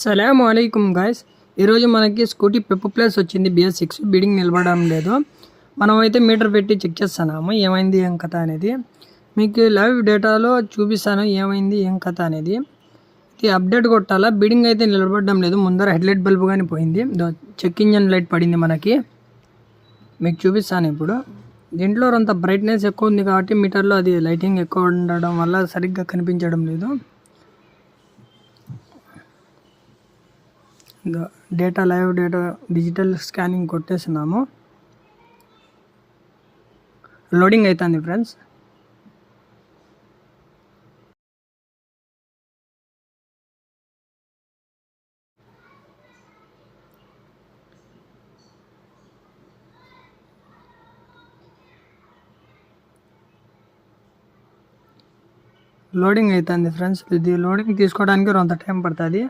సలాం అలైకుమ్ guys. ఈరోజు మనకి scooty పెప్పు plus వచ్చింది. BS6 బీడింగ్ నిలబడడం లేదు. మనమైతే మీటర్ పెట్టి చెక్ చేస్తున్నాము ఏమైంది ఏం కథ అనేది. మీకు లైవ్ డేటాలో చూపిస్తాను ఏమైంది ఏం కథ అనేది. ఇది అప్డేట్ కొట్టాలా. బీడింగ్ అయితే నిలబడడం లేదు. ముందర హెడ్లైట్ బల్బు కానీ పోయింది. చెక్ ఇంజన్ లైట్ పడింది మనకి. మీకు చూపిస్తాను ఇప్పుడు. దీంట్లో అంత బ్రైట్నెస్ ఎక్కువ ఉంది కాబట్టి మీటర్లో అది లైటింగ్ ఎక్కువ ఉండడం వల్ల సరిగ్గా కనిపించడం లేదు. Data live data digital scanning కొట్టేస్తున్నాము. లోడింగ్ అవుతుంది ఫ్రెండ్స్. లోడింగ్ అవుతుంది ఫ్రెండ్స్. ఇది లోడింగ్ తీసుకోవడానికి కొంత టైం పడుతుంది.